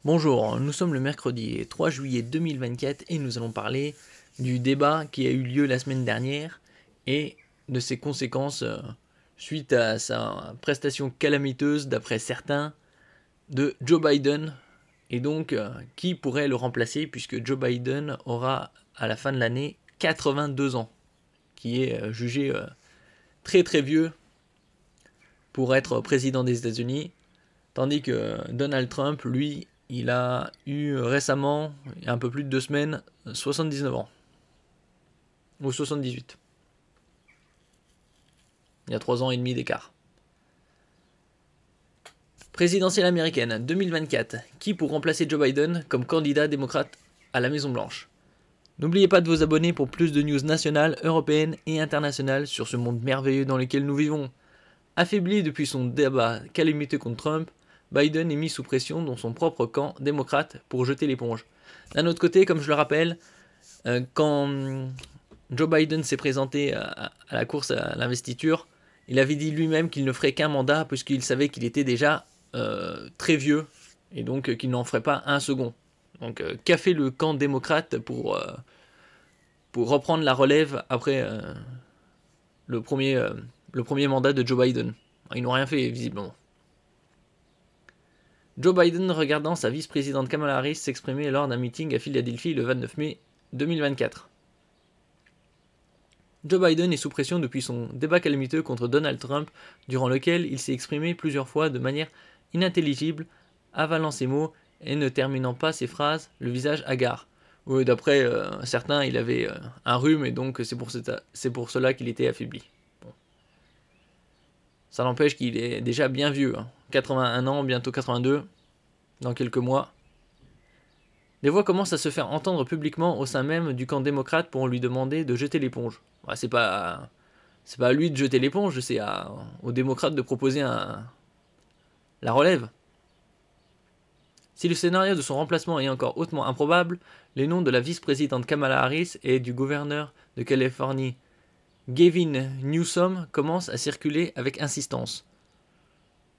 Bonjour, nous sommes le mercredi 3 juillet 2024 et nous allons parler du débat qui a eu lieu la semaine dernière et de ses conséquences suite à sa prestation calamiteuse d'après certains de Joe Biden et donc qui pourrait le remplacer puisque Joe Biden aura à la fin de l'année 82 ans, qui est jugé très très vieux pour être président des États-Unis, tandis que Donald Trump, lui, il a eu récemment, il y a un peu plus de 2 semaines, 79 ans. Ou 78. Il y a 3 ans et demi d'écart. Présidentielle américaine 2024. Qui pour remplacer Joe Biden comme candidat démocrate à la Maison Blanche? N'oubliez pas de vous abonner pour plus de news nationales, européennes et internationales sur ce monde merveilleux dans lequel nous vivons. Affaibli depuis son débat calamiteux contre Trump, Biden est mis sous pression dans son propre camp démocrate pour jeter l'éponge. D'un autre côté, comme je le rappelle, quand Joe Biden s'est présenté à la course à l'investiture, il avait dit lui-même qu'il ne ferait qu'un mandat puisqu'il savait qu'il était déjà très vieux et donc qu'il n'en ferait pas un second. Donc qu'a fait le camp démocrate pour reprendre la relève après le premier mandat de Joe Biden? Ils n'ont rien fait visiblement. Joe Biden regardant sa vice-présidente Kamala Harris s'exprimer lors d'un meeting à Philadelphie le 29 mai 2024. Joe Biden est sous pression depuis son débat calamiteux contre Donald Trump, durant lequel il s'est exprimé plusieurs fois de manière inintelligible, avalant ses mots et ne terminant pas ses phrases, le visage hagard. D'après certains, il avait un rhume et donc c'est pour cela qu'il était affaibli. Bon. Ça n'empêche qu'il est déjà bien vieux, 81 ans, bientôt 82, dans quelques mois. Des voix commencent à se faire entendre publiquement au sein même du camp démocrate pour lui demander de jeter l'éponge. Ouais, c'est pas à lui de jeter l'éponge, c'est aux démocrates de proposer la relève. Si le scénario de son remplacement est encore hautement improbable, les noms de la vice-présidente Kamala Harris et du gouverneur de Californie Gavin Newsom commencent à circuler avec insistance.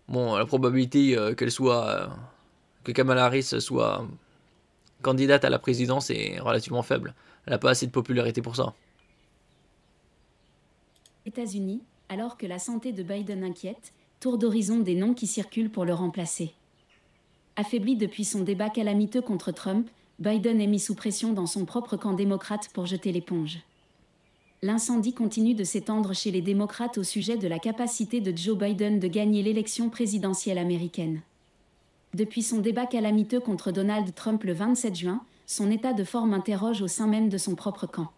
Bon, la probabilité que Kamala Harris soit candidate à la présidence est relativement faible. Elle n'a pas assez de popularité pour ça. États-Unis, alors que la santé de Biden inquiète, tour d'horizon des noms qui circulent pour le remplacer. Affaibli depuis son débat calamiteux contre Trump, Biden est mis sous pression dans son propre camp démocrate pour jeter l'éponge. L'incendie continue de s'étendre chez les démocrates au sujet de la capacité de Joe Biden de gagner l'élection présidentielle américaine. Depuis son débat calamiteux contre Donald Trump le 27 juin, son état de forme interroge au sein même de son propre camp.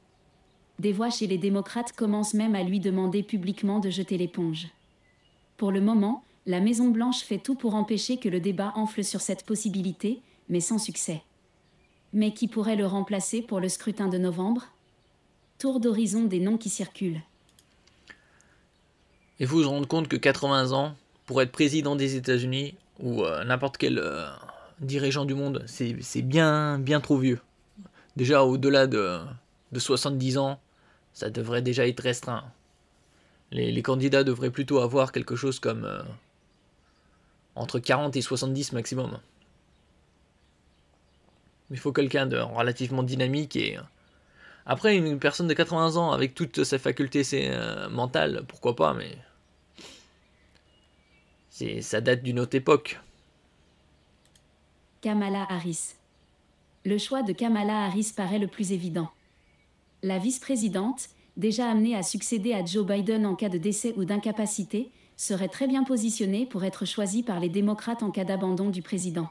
Des voix chez les démocrates commencent même à lui demander publiquement de jeter l'éponge. Pour le moment, la Maison-Blanche fait tout pour empêcher que le débat enfle sur cette possibilité, mais sans succès. Mais qui pourrait le remplacer pour le scrutin de novembre? Tour d'horizon des noms qui circulent. Et vous vous rendez compte que 80 ans, pour être président des États-Unis, ou n'importe quel dirigeant du monde, c'est bien trop vieux. Déjà au-delà de 70 ans, ça devrait déjà être restreint. Les candidats devraient plutôt avoir quelque chose comme entre 40 et 70 maximum. Il faut quelqu'un de relativement dynamique et... Après, une personne de 80 ans avec toutes ses facultés mentales, pourquoi pas, mais... ça date d'une autre époque. Kamala Harris. Le choix de Kamala Harris paraît le plus évident. La vice-présidente, déjà amenée à succéder à Joe Biden en cas de décès ou d'incapacité, serait très bien positionnée pour être choisie par les démocrates en cas d'abandon du président.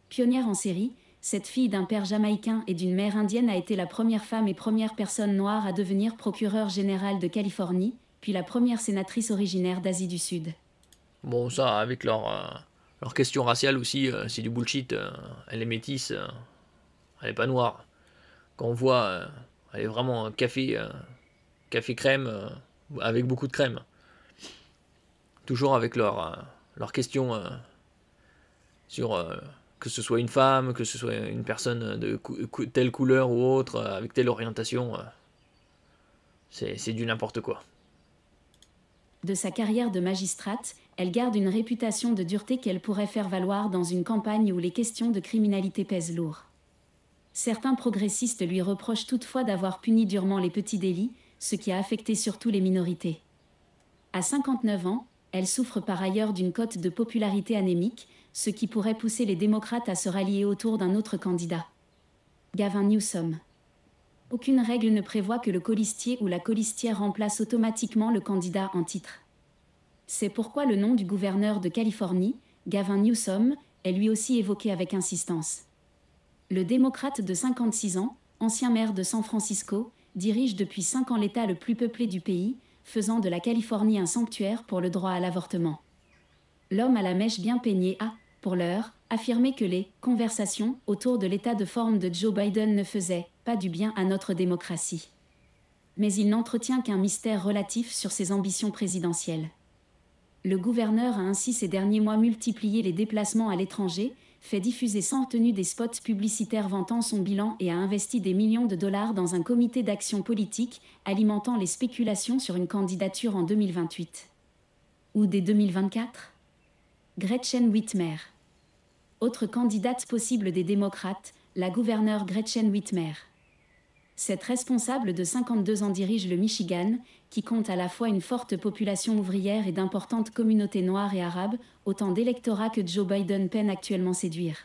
Pionnière en série, cette fille d'un père jamaïcain et d'une mère indienne a été la première femme et première personne noire à devenir procureure générale de Californie, puis la première sénatrice originaire d'Asie du Sud. Bon, ça, avec leur question raciale aussi, c'est du bullshit. Elle est métisse, elle est pas noire. Quand on voit, elle est vraiment café crème, avec beaucoup de crème. Toujours avec leur question sur que ce soit une femme, que ce soit une personne de telle couleur ou autre, avec telle orientation. C'est du n'importe quoi. De sa carrière de magistrate, elle garde une réputation de dureté qu'elle pourrait faire valoir dans une campagne où les questions de criminalité pèsent lourd. Certains progressistes lui reprochent toutefois d'avoir puni durement les petits délits, ce qui a affecté surtout les minorités. À 59 ans, elle souffre par ailleurs d'une cote de popularité anémique, ce qui pourrait pousser les démocrates à se rallier autour d'un autre candidat. Gavin Newsom. Aucune règle ne prévoit que le colistier ou la colistière remplace automatiquement le candidat en titre. C'est pourquoi le nom du gouverneur de Californie, Gavin Newsom, est lui aussi évoqué avec insistance. Le démocrate de 56 ans, ancien maire de San Francisco, dirige depuis 5 ans l'État le plus peuplé du pays, faisant de la Californie un sanctuaire pour le droit à l'avortement. L'homme à la mèche bien peignée a, pour l'heure, affirmé que les « conversations » autour de l'état de forme de Joe Biden ne faisaient « pas du bien à notre démocratie ». Mais il n'entretient qu'un mystère relatif sur ses ambitions présidentielles. Le gouverneur a ainsi ces derniers mois multiplié les déplacements à l'étranger, fait diffuser sans retenue des spots publicitaires vantant son bilan et a investi des millions de dollars dans un comité d'action politique, alimentant les spéculations sur une candidature en 2028. Ou dès 2024 ? Gretchen Whitmer. Autre candidate possible des démocrates, la gouverneure Gretchen Whitmer. Cette responsable de 52 ans dirige le Michigan, qui compte à la fois une forte population ouvrière et d'importantes communautés noires et arabes, autant d'électorats que Joe Biden peine actuellement séduire.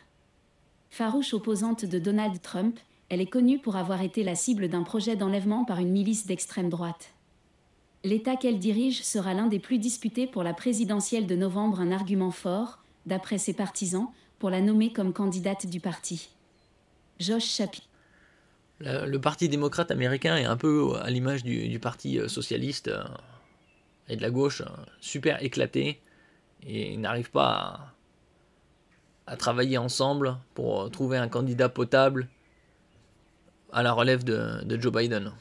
Farouche opposante de Donald Trump, elle est connue pour avoir été la cible d'un projet d'enlèvement par une milice d'extrême droite. L'État qu'elle dirige sera l'un des plus disputés pour la présidentielle de novembre, un argument fort, d'après ses partisans, pour la nommer comme candidate du parti. Josh Shapiro. Le Parti démocrate américain est un peu à l'image du Parti socialiste et de la gauche, super éclaté, et ils n'arrivent pas à travailler ensemble pour trouver un candidat potable à la relève de Joe Biden.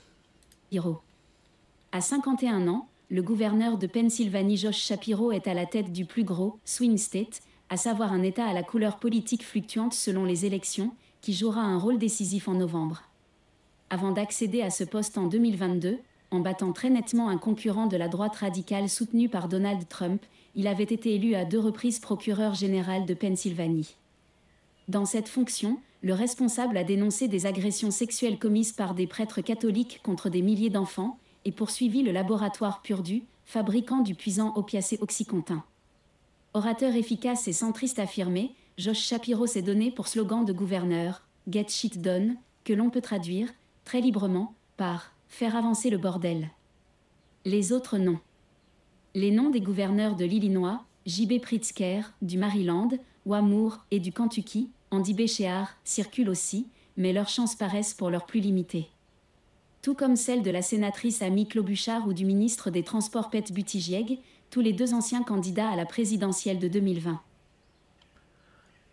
À 51 ans, le gouverneur de Pennsylvanie Josh Shapiro est à la tête du plus gros « swing state », à savoir un État à la couleur politique fluctuante selon les élections, qui jouera un rôle décisif en novembre. Avant d'accéder à ce poste en 2022, en battant très nettement un concurrent de la droite radicale soutenu par Donald Trump, il avait été élu à 2 reprises procureur général de Pennsylvanie. Dans cette fonction, le responsable a dénoncé des agressions sexuelles commises par des prêtres catholiques contre des milliers d'enfants et poursuivi le laboratoire Purdue, fabricant du puissant opiacé Oxycontin. Orateur efficace et centriste affirmé, Josh Shapiro s'est donné pour slogan de gouverneur « Get shit done », que l'on peut traduire, très librement, par « faire avancer le bordel ». Les autres noms. Les noms des gouverneurs de l'Illinois, J.B. Pritzker, du Maryland, Wamour et du Kentucky, Andy Béchéard, circulent aussi, mais leurs chances paraissent pour l'heure plus limitées. Tout comme celle de la sénatrice Amy Klobuchar ou du ministre des Transports Pete Buttigieg, tous les 2 anciens candidats à la présidentielle de 2020.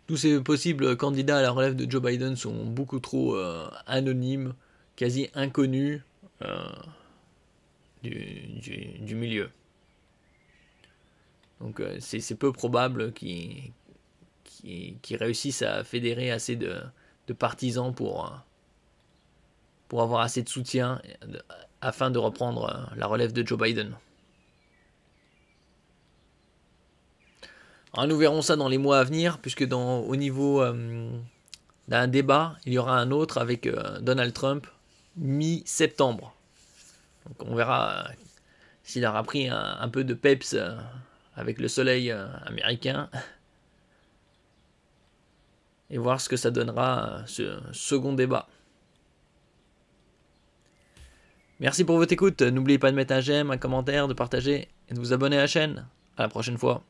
Tous ces possibles candidats à la relève de Joe Biden sont beaucoup trop anonymes, quasi inconnus du milieu. Donc c'est peu probable qu'ils réussissent à fédérer assez de partisans pour avoir assez de soutien afin de reprendre la relève de Joe Biden. Alors nous verrons ça dans les mois à venir, puisque au niveau d'un débat, il y aura un autre avec Donald Trump mi-septembre. Donc on verra s'il aura pris un peu de peps avec le soleil américain et voir ce que ça donnera ce second débat. Merci pour votre écoute. N'oubliez pas de mettre un j'aime, un commentaire, de partager et de vous abonner à la chaîne. À la prochaine fois.